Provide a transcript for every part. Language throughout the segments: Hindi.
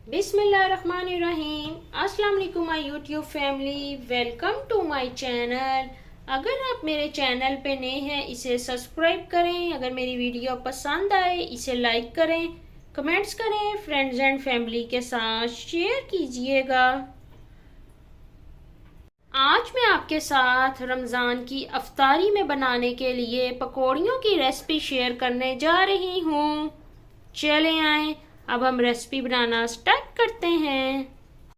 बिस्मिल्लाहिर्रहमानिर्रहीम। अस्सलाम वालेकुम my YouTube family, welcome to my channel. अगर आप मेरे चैनल पे नए हैं इसे सब्सक्राइब करें। अगर मेरी वीडियो पसंद आए इसे लाइक करें, कमेंट्स करें, फ्रेंड्स एंड फैमिली के साथ शेयर कीजिएगा। आज मैं आपके साथ रमज़ान की अफ्तारी में बनाने के लिए पकौड़ियों की रेसिपी शेयर करने जा रही हूँ। चले आए अब हम रेसिपी बनाना स्टार्ट करते हैं।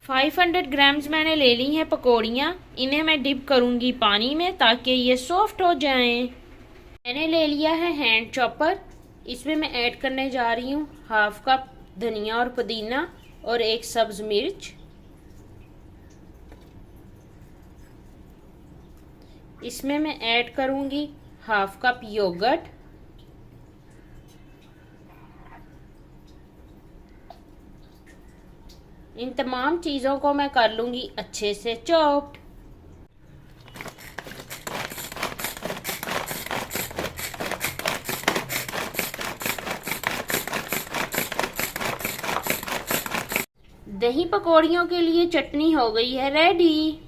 500 ग्राम्स मैंने ले ली हैं पकौड़ियाँ। इन्हें मैं डिप करूँगी पानी में ताकि ये सॉफ्ट हो जाएं। मैंने ले लिया है हैंड चॉपर। इसमें मैं ऐड करने जा रही हूँ हाफ कप धनिया और पुदीना और एक सब्ज़ मिर्च। इसमें मैं ऐड करूँगी हाफ कप योगर्ट। इन तमाम चीज़ों को मैं कर लूँगी अच्छे से चॉप्ड। दही पकौड़ियों के लिए चटनी हो गई है रेडी।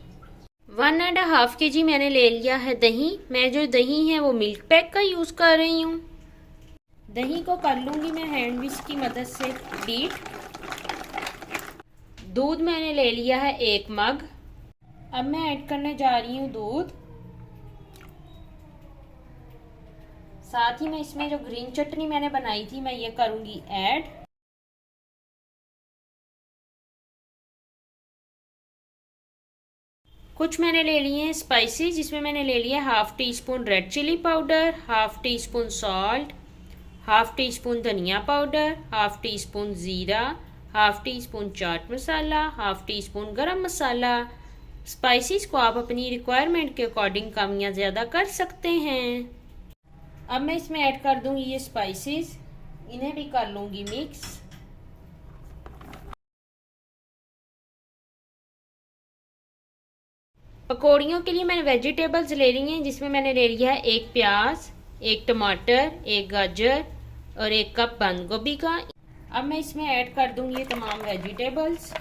1.5 kg मैंने ले लिया है दही। मैं जो दही है वो मिल्क पैक का यूज़ कर रही हूँ। दही को कर लूँगी मैं हैंड विस्क की मदद से बीट। दूध मैंने ले लिया है 1 मग। अब मैं ऐड करने जा रही हूँ दूध। साथ ही मैं इसमें जो ग्रीन चटनी मैंने बनाई थी मैं ये करूँगी ऐड। कुछ मैंने ले लिए हैं स्पाइसेस, जिसमें मैंने ले लिया half teaspoon red chilli powder, half teaspoon salt, half teaspoon धनिया पाउडर, हाफ टी स्पून ज़ीरा, half teaspoon chaat masala, half teaspoon garam masala. Spices को आप अपनी रिक्वायरमेंट के अकॉर्डिंग कम या ज़्यादा कर सकते हैं। अब मैं इसमें ऐड कर दूंगी ये स्पाइसेस। इन्हें भी कर लूँगी मिक्स। पकौड़ियों के लिए मैंने वेजिटेबल्स ले ली हैं, जिसमें मैंने ले लिया है 1 प्याज, 1 टमाटर, 1 गाजर और 1 कप बंद गोभी का। अब मैं इसमें ऐड कर दूंगी ये तमाम वेजिटेबल्स।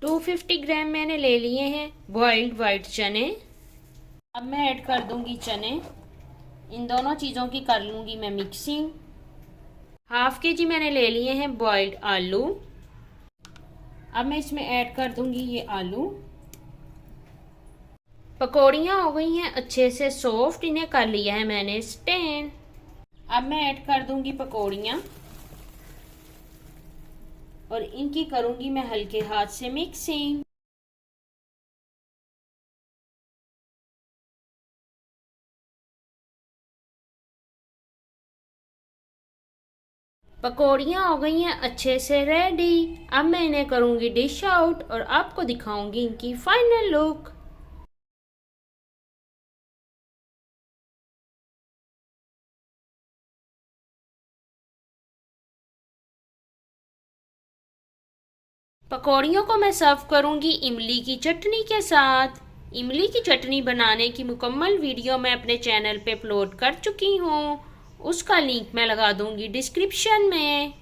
250 ग्राम मैंने ले लिए हैं बॉइल्ड वाइट चने। अब मैं ऐड कर दूंगी चने। इन दोनों चीज़ों की कर लूँगी मैं मिक्सिंग। हाफ के जी मैंने ले लिए हैं बॉइल्ड आलू। अब मैं इसमें ऐड कर दूंगी ये आलू। पकौड़ियाँ हो गई हैं अच्छे से सॉफ्ट, इन्हें कर लिया है मैंने स्टेन। अब मैं ऐड कर दूंगी पकौड़ियाँ और इनकी करूंगी मैं हल्के हाथ से मिक्सिंग। पकौड़ियाँ हो गई हैं अच्छे से रेडी। अब मैं इन्हें करूंगी डिश आउट और आपको दिखाऊंगी इनकी फाइनल लुक। पकौड़ियों को मैं सर्व करूंगी इमली की चटनी के साथ। इमली की चटनी बनाने की मुकम्मल वीडियो मैं अपने चैनल पे अपलोड कर चुकी हूँ। उसका लिंक मैं लगा दूंगी डिस्क्रिप्शन में।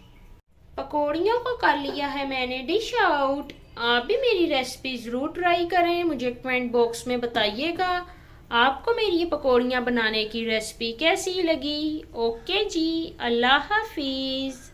पकौड़ियों को कर लिया है मैंने डिश आउट। आप भी मेरी रेसिपी ज़रूर ट्राई करें, मुझे कमेंट बॉक्स में बताइएगा आपको मेरी ये पकौड़ियाँ बनाने की रेसिपी कैसी लगी। ओके जी, अल्लाह हाफिज़।